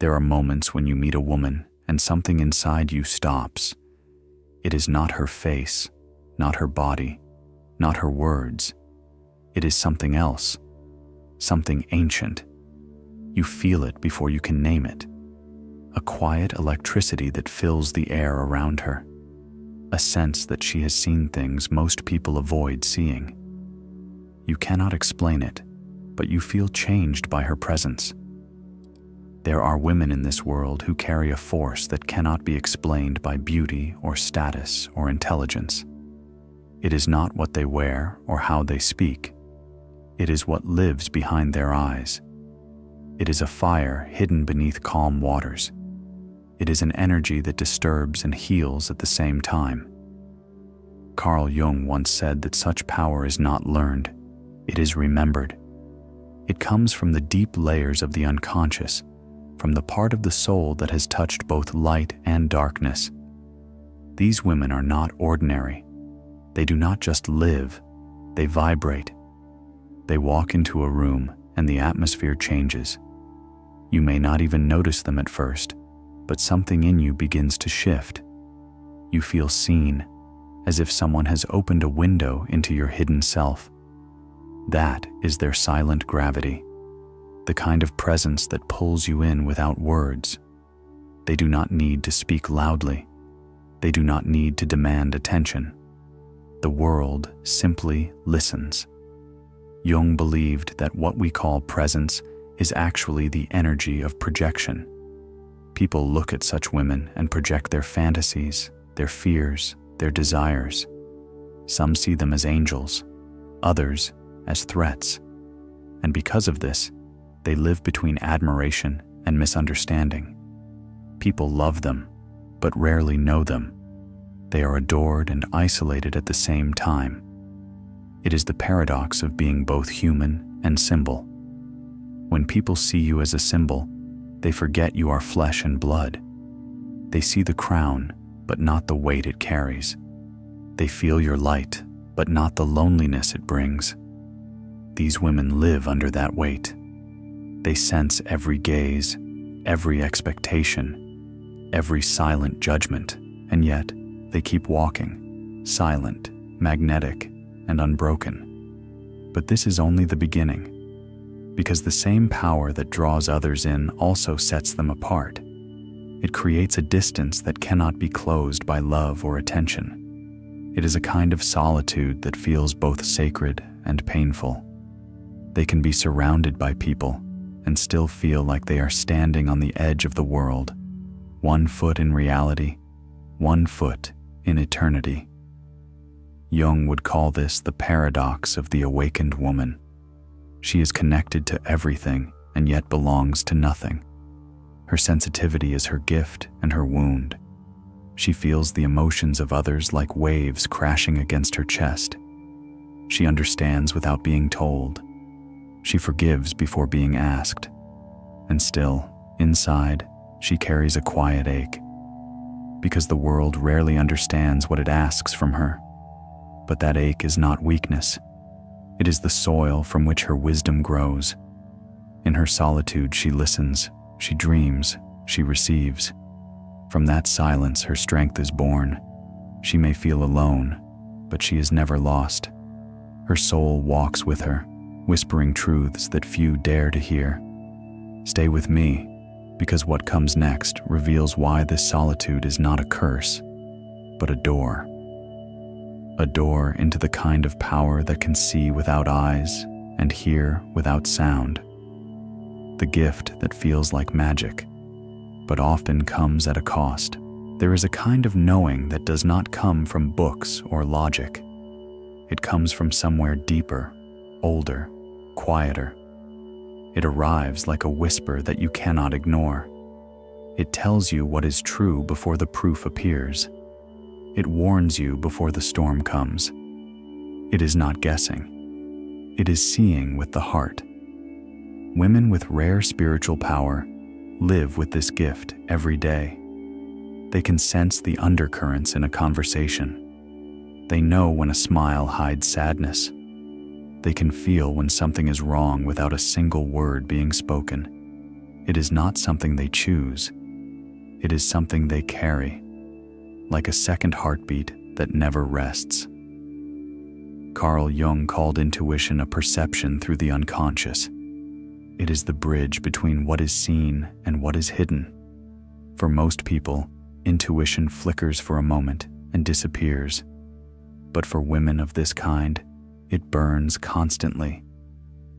There are moments when you meet a woman and something inside you stops. It is not her face, not her body, not her words. It is something else, something ancient. You feel it before you can name it. A quiet electricity that fills the air around her. A sense that she has seen things most people avoid seeing. You cannot explain it, but you feel changed by her presence. There are women in this world who carry a force that cannot be explained by beauty or status or intelligence. It is not what they wear or how they speak. It is what lives behind their eyes. It is a fire hidden beneath calm waters. It is an energy that disturbs and heals at the same time. Carl Jung once said that such power is not learned, it is remembered. It comes from the deep layers of the unconscious, from the part of the soul that has touched both light and darkness. These women are not ordinary. They do not just live, they vibrate. They walk into a room and the atmosphere changes. You may not even notice them at first, but something in you begins to shift. You feel seen, as if someone has opened a window into your hidden self. That is their silent gravity, the kind of presence that pulls you in without words. They do not need to speak loudly. They do not need to demand attention. The world simply listens. Jung believed that what we call presence is actually the energy of projection. People look at such women and project their fantasies, their fears, their desires. Some see them as angels, others as threats. And because of this, they live between admiration and misunderstanding. People love them, but rarely know them. They are adored and isolated at the same time. It is the paradox of being both human and symbol. When people see you as a symbol, they forget you are flesh and blood. They see the crown, but not the weight it carries. They feel your light, but not the loneliness it brings. These women live under that weight. They sense every gaze, every expectation, every silent judgment, and yet they keep walking, silent, magnetic, and unbroken. But this is only the beginning, because the same power that draws others in also sets them apart. It creates a distance that cannot be closed by love or attention. It is a kind of solitude that feels both sacred and painful. They can be surrounded by people and still feel like they are standing on the edge of the world, 1 foot in reality, 1 foot in eternity. Jung would call this the paradox of the awakened woman. She is connected to everything and yet belongs to nothing. Her sensitivity is her gift and her wound. She feels the emotions of others like waves crashing against her chest. She understands without being told. She forgives before being asked. And still, inside, she carries a quiet ache. Because the world rarely understands what it asks from her. But that ache is not weakness. It is the soil from which her wisdom grows. In her solitude, she listens, she dreams, she receives. From that silence, her strength is born. She may feel alone, but she is never lost. Her soul walks with her, whispering truths that few dare to hear. Stay with me, because what comes next reveals why this solitude is not a curse, but a door. A door into the kind of power that can see without eyes and hear without sound. The gift that feels like magic, but often comes at a cost. There is a kind of knowing that does not come from books or logic. It comes from somewhere deeper, older, quieter. It arrives like a whisper that you cannot ignore. It tells you what is true before the proof appears. It warns you before the storm comes. It is not guessing. It is seeing with the heart. Women with rare spiritual power live with this gift every day. They can sense the undercurrents in a conversation. They know when a smile hides sadness. They can feel when something is wrong without a single word being spoken. it is not something they choose. It is something they carry, like a second heartbeat that never rests. Carl Jung called intuition a perception through the unconscious. It is the bridge between what is seen and what is hidden. For most people, intuition flickers for a moment and disappears. But for women of this kind, it burns constantly.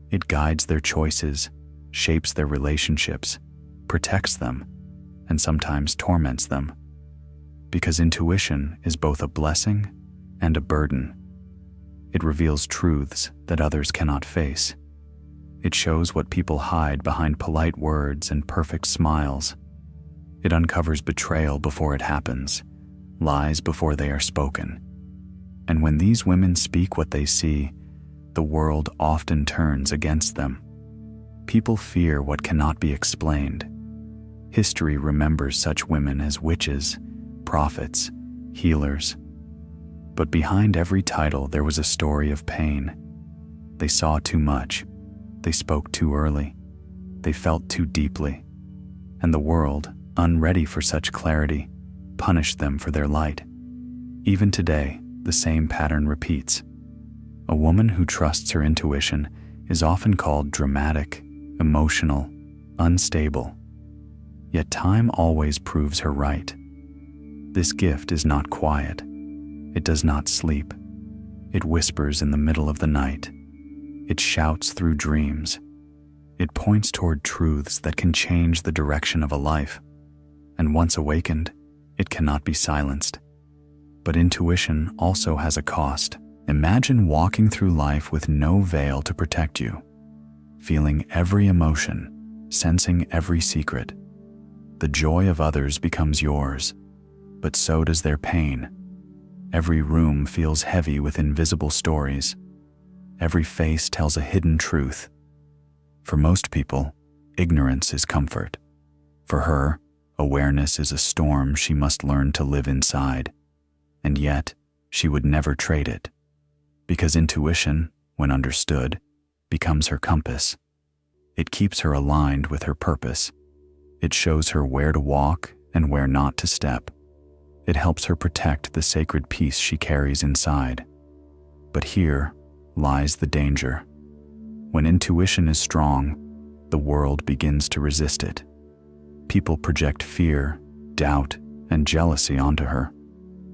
It guides their choices, shapes their relationships, protects them, and sometimes torments them. Because intuition is both a blessing and a burden. It reveals truths that others cannot face. It shows what people hide behind polite words and perfect smiles. It uncovers betrayal before it happens, lies before they are spoken. And when these women speak what they see, the world often turns against them. People fear what cannot be explained. History remembers such women as witches, prophets, healers. But behind every title there was a story of pain. They saw too much. They spoke too early. They felt too deeply. And the world, unready for such clarity, punished them for their light. Even today, the same pattern repeats. A woman who trusts her intuition is often called dramatic, emotional, unstable. Yet time always proves her right. This gift is not quiet. It does not sleep. It whispers in the middle of the night. It shouts through dreams. It points toward truths that can change the direction of a life. And once awakened, it cannot be silenced. But intuition also has a cost. Imagine walking through life with no veil to protect you, feeling every emotion, sensing every secret. The joy of others becomes yours, but so does their pain. Every room feels heavy with invisible stories. Every face tells a hidden truth. For most people, ignorance is comfort. For her, awareness is a storm she must learn to live inside. And yet, she would never trade it. Because intuition, when understood, becomes her compass. It keeps her aligned with her purpose. It shows her where to walk and where not to step. It helps her protect the sacred peace she carries inside. But here lies the danger. When intuition is strong, the world begins to resist it. People project fear, doubt, and jealousy onto her.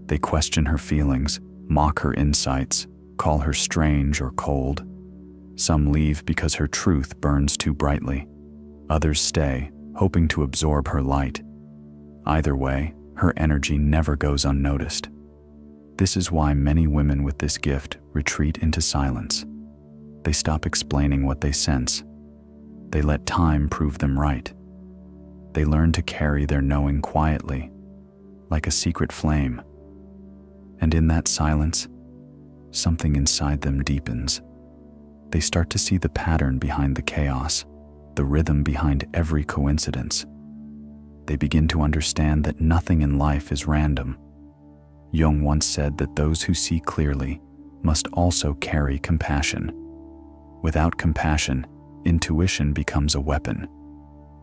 They question her feelings, mock her insights, call her strange or cold. Some leave because her truth burns too brightly. Others stay, hoping to absorb her light. Either way, her energy never goes unnoticed. This is why many women with this gift retreat into silence. They stop explaining what they sense. They let time prove them right. They learn to carry their knowing quietly, like a secret flame. And in that silence, something inside them deepens. They start to see the pattern behind the chaos, the rhythm behind every coincidence. They begin to understand that nothing in life is random. Jung once said that those who see clearly must also carry compassion. Without compassion, intuition becomes a weapon.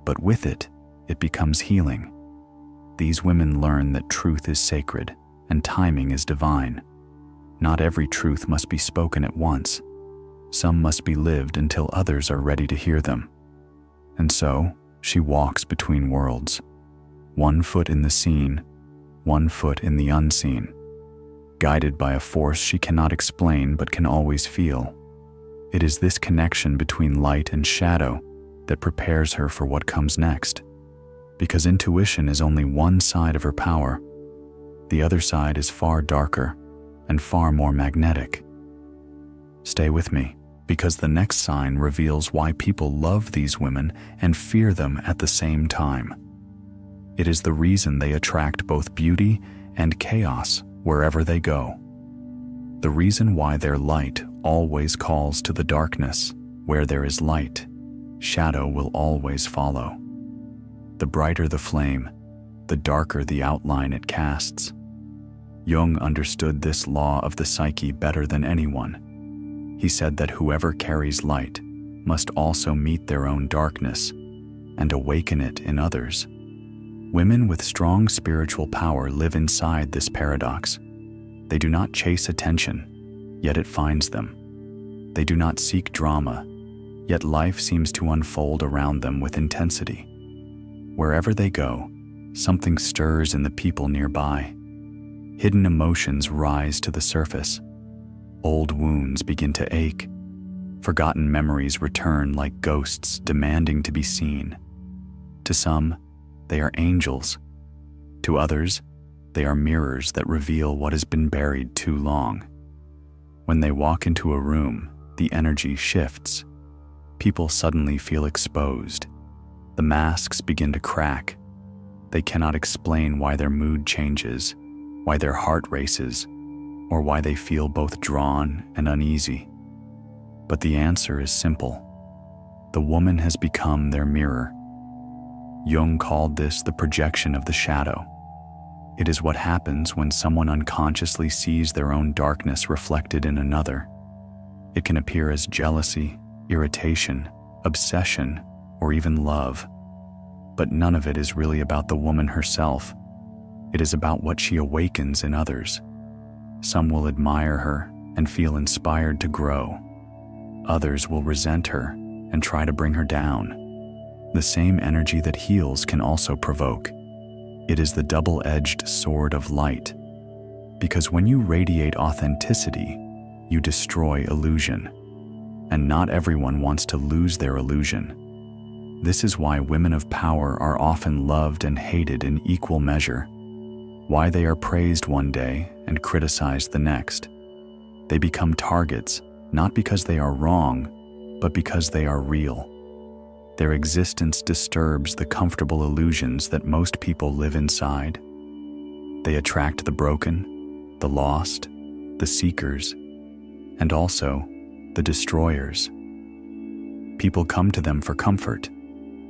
But with it, it becomes healing. These women learn that truth is sacred and timing is divine. Not every truth must be spoken at once. Some must be lived until others are ready to hear them. And so, she walks between worlds. One foot in the seen, one foot in the unseen. Guided by a force she cannot explain but can always feel. It is this connection between light and shadow that prepares her for what comes next. Because intuition is only one side of her power. The other side is far darker and far more magnetic. Stay with me, because the next sign reveals why people love these women and fear them at the same time. It is the reason they attract both beauty and chaos wherever they go. The reason why their light always calls to the darkness. Where there is light, shadow will always follow. The brighter the flame, the darker the outline it casts. Jung understood this law of the psyche better than anyone. He said that whoever carries light must also meet their own darkness, and awaken it in others. Women with strong spiritual power live inside this paradox. They do not chase attention, yet it finds them. They do not seek drama, yet life seems to unfold around them with intensity. Wherever they go, something stirs in the people nearby. Hidden emotions rise to the surface. Old wounds begin to ache. Forgotten memories return like ghosts demanding to be seen. To some, they are angels. To others, they are mirrors that reveal what has been buried too long. When they walk into a room, the energy shifts. People suddenly feel exposed. The masks begin to crack. They cannot explain why their mood changes, why their heart races, or why they feel both drawn and uneasy. But the answer is simple. The woman has become their mirror. Jung called this the projection of the shadow. It is what happens when someone unconsciously sees their own darkness reflected in another. It can appear as jealousy, irritation, obsession, or even love. But none of it is really about the woman herself. It is about what she awakens in others. Some will admire her and feel inspired to grow. Others will resent her and try to bring her down. The same energy that heals can also provoke. It is the double-edged sword of light. Because when you radiate authenticity, you destroy illusion. And not everyone wants to lose their illusion. This is why women of power are often loved and hated in equal measure. Why they are praised one day and criticized the next. They become targets, not because they are wrong, but because they are real. Their existence disturbs the comfortable illusions that most people live inside. They attract the broken, the lost, the seekers, and also the destroyers. People come to them for comfort,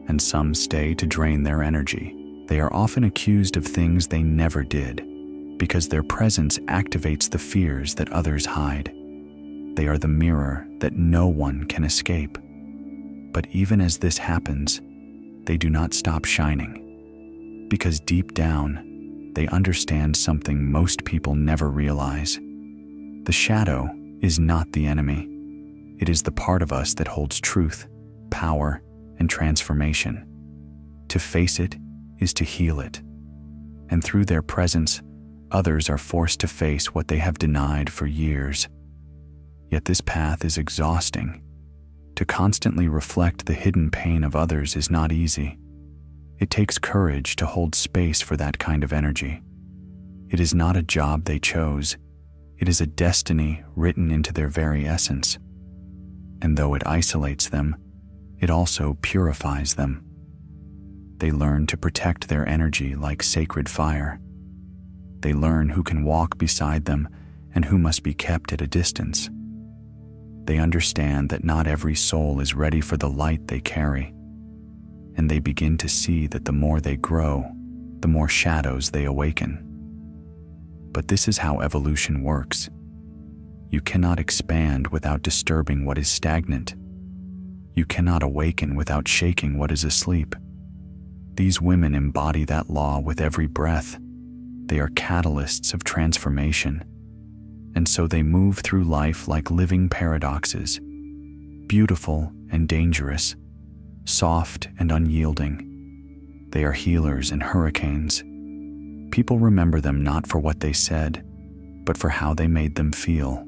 and some stay to drain their energy. They are often accused of things they never did, because their presence activates the fears that others hide. They are the mirror that no one can escape. But even as this happens, they do not stop shining. Because deep down, they understand something most people never realize. The shadow is not the enemy. It is the part of us that holds truth, power, and transformation. To face it is to heal it. And through their presence, others are forced to face what they have denied for years. Yet this path is exhausting. To constantly reflect the hidden pain of others is not easy. It takes courage to hold space for that kind of energy. It is not a job they chose. It is a destiny written into their very essence. And though it isolates them, it also purifies them. They learn to protect their energy like sacred fire. They learn who can walk beside them and who must be kept at a distance. They understand that not every soul is ready for the light they carry, and they begin to see that the more they grow, the more shadows they awaken. But this is how evolution works. You cannot expand without disturbing what is stagnant. You cannot awaken without shaking what is asleep. These women embody that law with every breath. They are catalysts of transformation. And so they move through life like living paradoxes, beautiful and dangerous, soft and unyielding. They are healers and hurricanes. People remember them not for what they said, but for how they made them feel.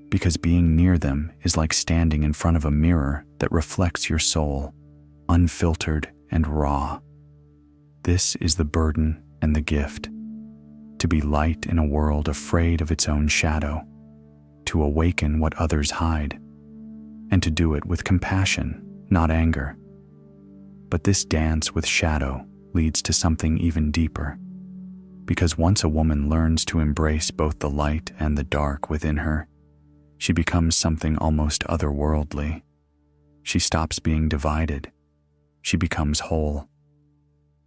Because being near them is like standing in front of a mirror that reflects your soul, unfiltered and raw. This is the burden and the gift. To be light in a world afraid of its own shadow, to awaken what others hide, and to do it with compassion, not anger. But this dance with shadow leads to something even deeper, because once a woman learns to embrace both the light and the dark within her, she becomes something almost otherworldly. She stops being divided. She becomes whole.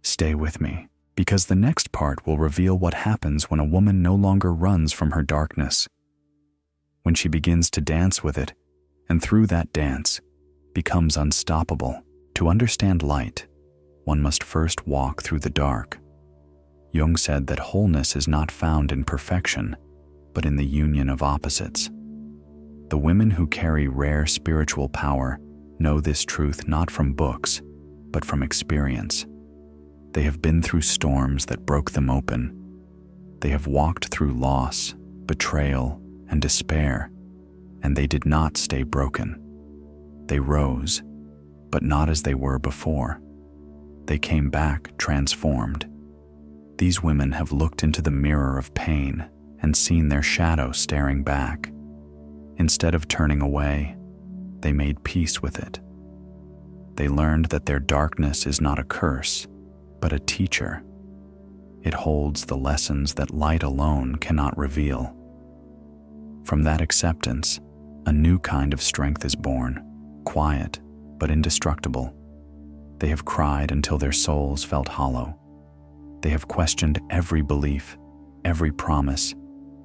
Stay with me, because the next part will reveal what happens when a woman no longer runs from her darkness. When she begins to dance with it, and through that dance, becomes unstoppable. To understand light, one must first walk through the dark. Jung said that wholeness is not found in perfection, but in the union of opposites. The women who carry rare spiritual power know this truth not from books, but from experience. They have been through storms that broke them open. They have walked through loss, betrayal, and despair, and they did not stay broken. They rose, but not as they were before. They came back transformed. These women have looked into the mirror of pain and seen their shadow staring back. Instead of turning away, they made peace with it. They learned that their darkness is not a curse, but a teacher. It holds the lessons that light alone cannot reveal. From that acceptance, a new kind of strength is born, quiet but indestructible. They have cried until their souls felt hollow. They have questioned every belief, every promise,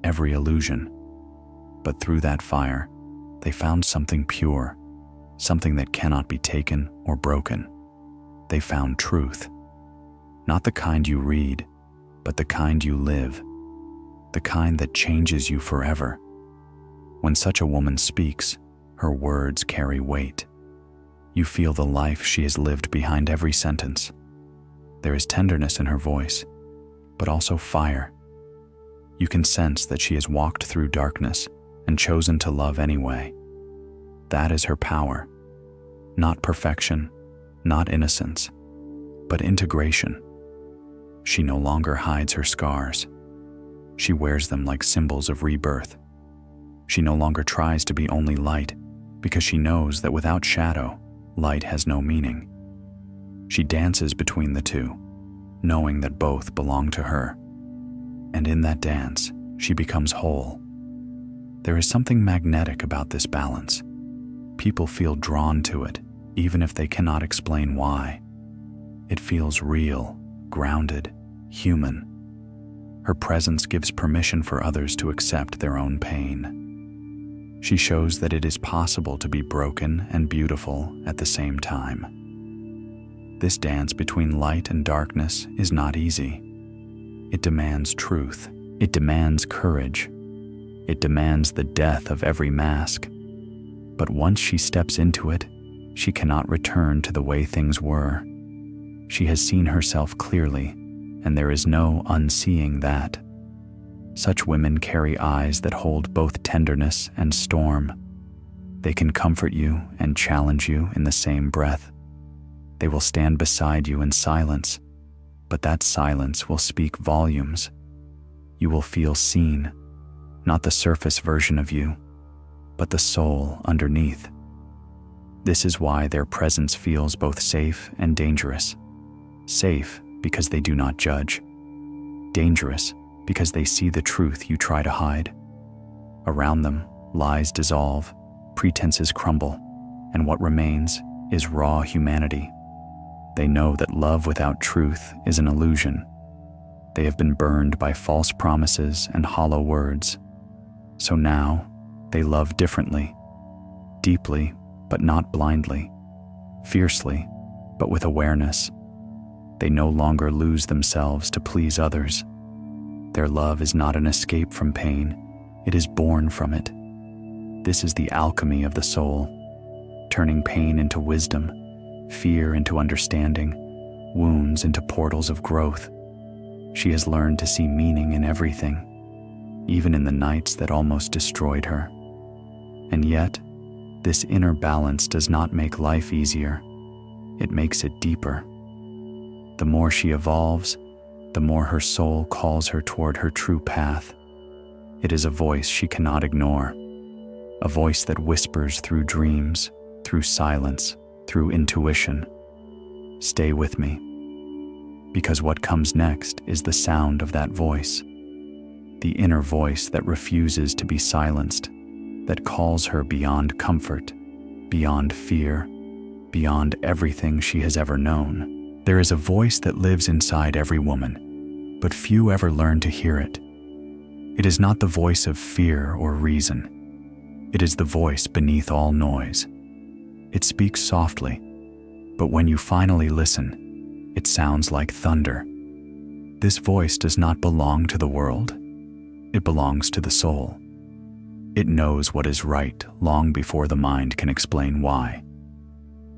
every illusion. But through that fire, they found something pure, something that cannot be taken or broken. They found truth. Not the kind you read, but the kind you live, the kind that changes you forever. When such a woman speaks, her words carry weight. You feel the life she has lived behind every sentence. There is tenderness in her voice, but also fire. You can sense that she has walked through darkness and chosen to love anyway. That is her power. Not perfection, not innocence, but integration. She no longer hides her scars. She wears them like symbols of rebirth. She no longer tries to be only light because she knows that without shadow, light has no meaning. She dances between the two, knowing that both belong to her. And in that dance, she becomes whole. There is something magnetic about this balance. People feel drawn to it, even if they cannot explain why. It feels real, grounded, human. Her presence gives permission for others to accept their own pain. She shows that it is possible to be broken and beautiful at the same time. This dance between light and darkness is not easy. It demands truth. It demands courage. It demands the death of every mask. But once she steps into it, she cannot return to the way things were. She has seen herself clearly, and there is no unseeing that. Such women carry eyes that hold both tenderness and storm. They can comfort you and challenge you in the same breath. They will stand beside you in silence, but that silence will speak volumes. You will feel seen, not the surface version of you, but the soul underneath. This is why their presence feels both safe and dangerous. Safe because they do not judge. Dangerous because they see the truth you try to hide. Around them, lies dissolve, pretenses crumble, and what remains is raw humanity. They know that love without truth is an illusion. They have been burned by false promises and hollow words. So now, they love differently, deeply, but not blindly, fiercely, but with awareness. They no longer lose themselves to please others. Their love is not an escape from pain, it is born from it. This is the alchemy of the soul, turning pain into wisdom, fear into understanding, wounds into portals of growth. She has learned to see meaning in everything, even in the nights that almost destroyed her. And yet, this inner balance does not make life easier, it makes it deeper. The more she evolves, the more her soul calls her toward her true path. It is a voice she cannot ignore, a voice that whispers through dreams, through silence, through intuition. Stay with me, because what comes next is the sound of that voice, the inner voice that refuses to be silenced, that calls her beyond comfort, beyond fear, beyond everything she has ever known. There is a voice that lives inside every woman, but few ever learn to hear it. It is not the voice of fear or reason. It is the voice beneath all noise. It speaks softly, But when you finally listen, it sounds like thunder. This voice does not belong to the world. It belongs to the soul. It knows what is right long before the mind can explain why.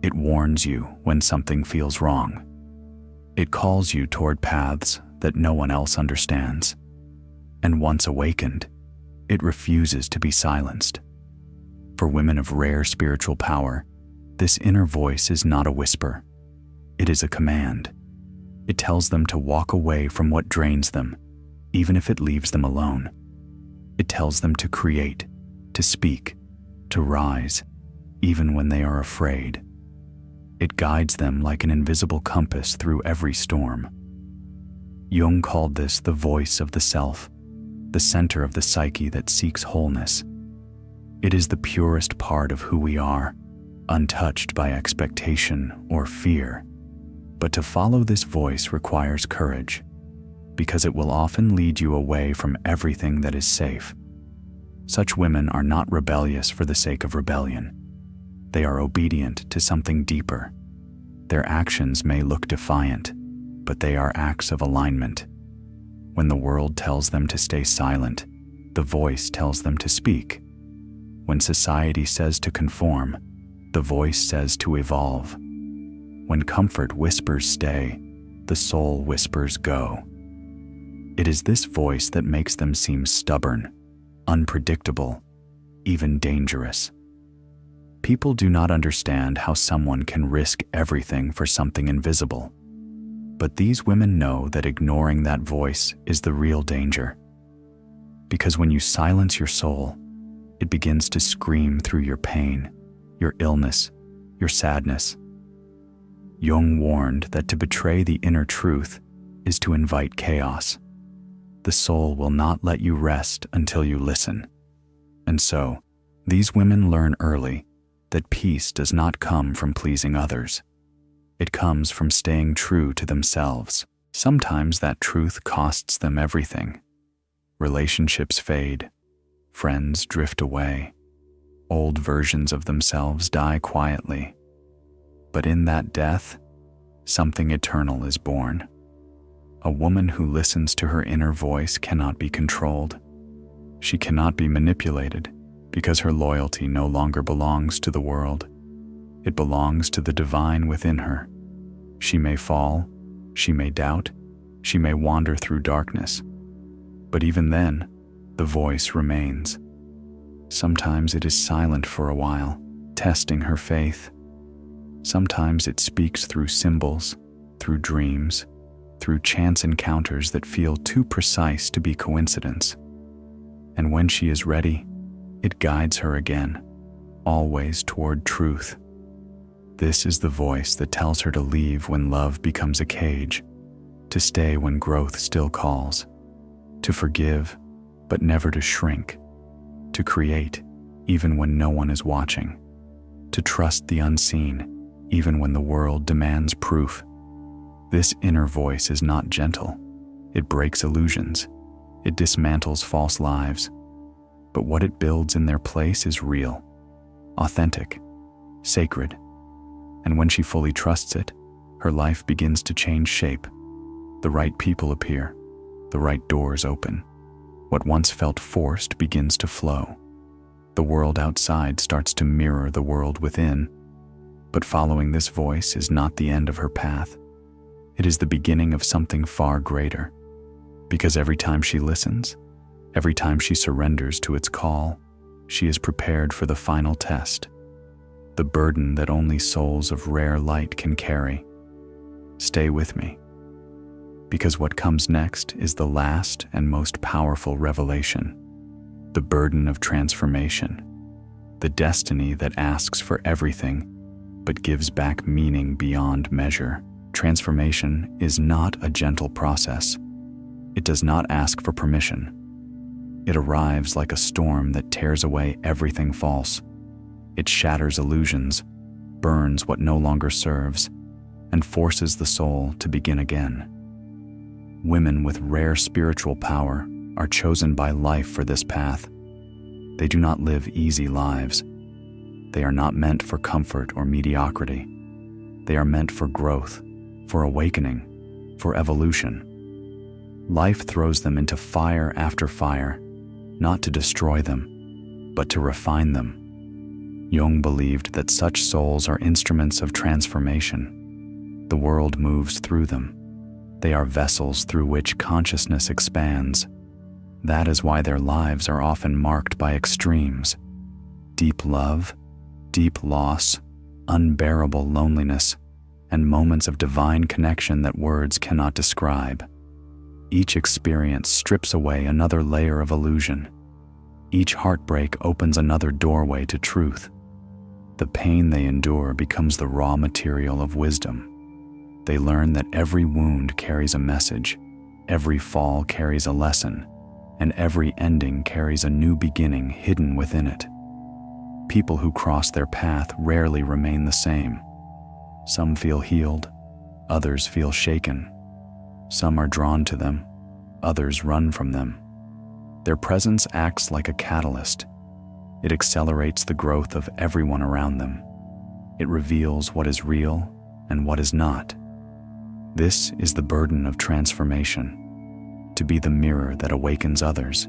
It warns you when something feels wrong. It calls you toward paths that no one else understands. And once awakened, it refuses to be silenced. For women of rare spiritual power, this inner voice is not a whisper. It is a command. It tells them to walk away from what drains them, even if it leaves them alone. It tells them to create, to speak, to rise, even when they are afraid. It guides them like an invisible compass through every storm. Jung called this the voice of the self, the center of the psyche that seeks wholeness. It is the purest part of who we are, untouched by expectation or fear. But to follow this voice requires courage, because it will often lead you away from everything that is safe. Such women are not rebellious for the sake of rebellion. They are obedient to something deeper. Their actions may look defiant, but they are acts of alignment. When the world tells them to stay silent, the voice tells them to speak. When society says to conform, the voice says to evolve. When comfort whispers stay, the soul whispers go. It is this voice that makes them seem stubborn, unpredictable, even dangerous. People do not understand how someone can risk everything for something invisible. But these women know that ignoring that voice is the real danger. Because when you silence your soul, it begins to scream through your pain, your illness, your sadness. Jung warned that to betray the inner truth is to invite chaos. The soul will not let you rest until you listen. And so, these women learn early that peace does not come from pleasing others. It comes from staying true to themselves. Sometimes that truth costs them everything. Relationships fade, friends drift away, old versions of themselves die quietly. But in that death, something eternal is born. A woman who listens to her inner voice cannot be controlled. She cannot be manipulated because her loyalty no longer belongs to the world. It belongs to the divine within her. She may fall, she may doubt, she may wander through darkness. But even then, the voice remains. Sometimes it is silent for a while, testing her faith. Sometimes it speaks through symbols, through dreams, through chance encounters that feel too precise to be coincidence. And when she is ready, it guides her again, always toward truth. This is the voice that tells her to leave when love becomes a cage, to stay when growth still calls, to forgive, but never to shrink, to create, even when no one is watching, to trust the unseen, even when the world demands proof. This inner voice is not gentle. It breaks illusions. It dismantles false lives. But what it builds in their place is real, authentic, sacred. And when she fully trusts it, her life begins to change shape. The right people appear. The right doors open. What once felt forced begins to flow. The world outside starts to mirror the world within. But following this voice is not the end of her path. It is the beginning of something far greater. Because every time she listens, every time she surrenders to its call, she is prepared for the final test, the burden that only souls of rare light can carry. Stay with me, because what comes next is the last and most powerful revelation, the burden of transformation, the destiny that asks for everything but gives back meaning beyond measure. Transformation is not a gentle process. It does not ask for permission. It arrives like a storm that tears away everything false. It shatters illusions, burns what no longer serves, and forces the soul to begin again. Women with rare spiritual power are chosen by life for this path. They do not live easy lives. They are not meant for comfort or mediocrity. They are meant for growth, for awakening, for evolution. Life throws them into fire after fire, not to destroy them, but to refine them. Jung believed that such souls are instruments of transformation. The world moves through them. They are vessels through which consciousness expands. That is why their lives are often marked by extremes: deep love, deep loss, unbearable loneliness, and moments of divine connection that words cannot describe. Each experience strips away another layer of illusion. Each heartbreak opens another doorway to truth. The pain they endure becomes the raw material of wisdom. They learn that every wound carries a message, every fall carries a lesson, and every ending carries a new beginning hidden within it. People who cross their path rarely remain the same. Some feel healed, others feel shaken. Some are drawn to them, others run from them. Their presence acts like a catalyst. It accelerates the growth of everyone around them. It reveals what is real and what is not. This is the burden of transformation: to be the mirror that awakens others,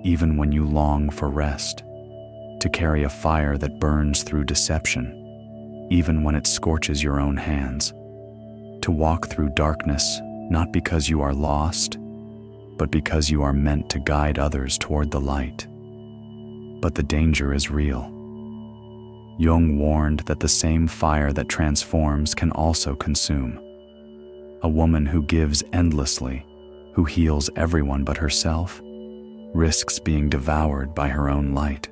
even when you long for rest; to carry a fire that burns through deception, even when it scorches your own hands; to walk through darkness, not because you are lost, but because you are meant to guide others toward the light. But the danger is real. Jung warned that the same fire that transforms can also consume. A woman who gives endlessly, who heals everyone but herself, risks being devoured by her own light.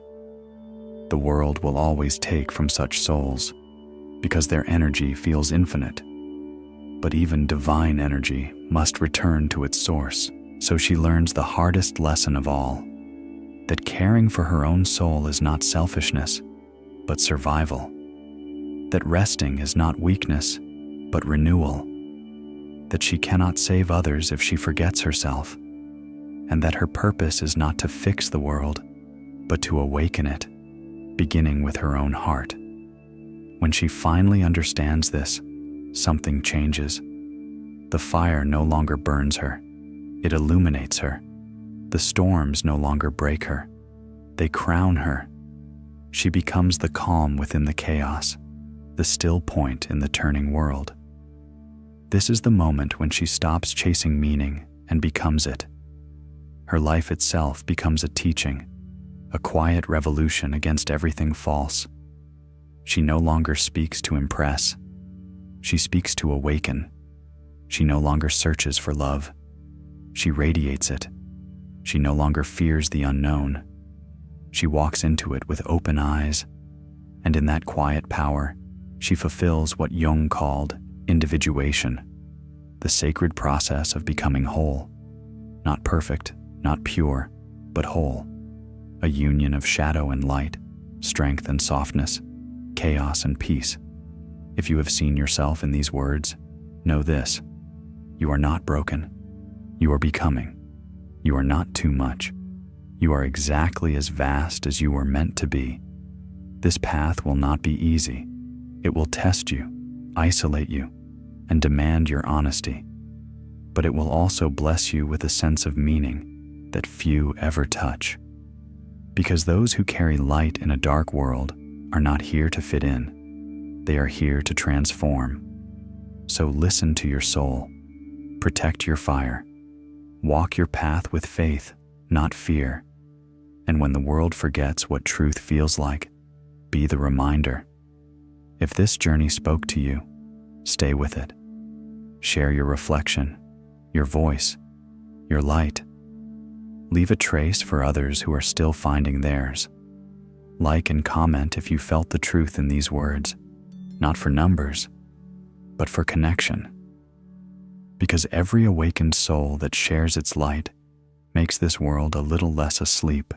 The world will always take from such souls, because their energy feels infinite. But even divine energy must return to its source. So she learns the hardest lesson of all: that caring for her own soul is not selfishness, but survival; that resting is not weakness, but renewal; that she cannot save others if she forgets herself; and that her purpose is not to fix the world, but to awaken it, beginning with her own heart. When she finally understands this, something changes. The fire no longer burns her. It illuminates her. The storms no longer break her. They crown her. She becomes the calm within the chaos, the still point in the turning world. This is the moment when she stops chasing meaning and becomes it. Her life itself becomes a teaching, a quiet revolution against everything false. She no longer speaks to impress. She speaks to awaken. She no longer searches for love. She radiates it. She no longer fears the unknown. She walks into it with open eyes, and in that quiet power, she fulfills what Jung called individuation, the sacred process of becoming whole. Not perfect, not pure, but whole. A union of shadow and light, strength and softness, chaos and peace. If you have seen yourself in these words, know this: you are not broken. You are becoming. You are not too much. You are exactly as vast as you were meant to be. This path will not be easy. It will test you, isolate you, and demand your honesty. But it will also bless you with a sense of meaning that few ever touch. Because those who carry light in a dark world are not here to fit in. They are here to transform. So listen to your soul. Protect your fire. Walk your path with faith, not fear. And when the world forgets what truth feels like, be the reminder. If this journey spoke to you, stay with it. Share your reflection, your voice, your light. Leave a trace for others who are still finding theirs. Like and comment if you felt the truth in these words, not for numbers, but for connection. Because every awakened soul that shares its light makes this world a little less asleep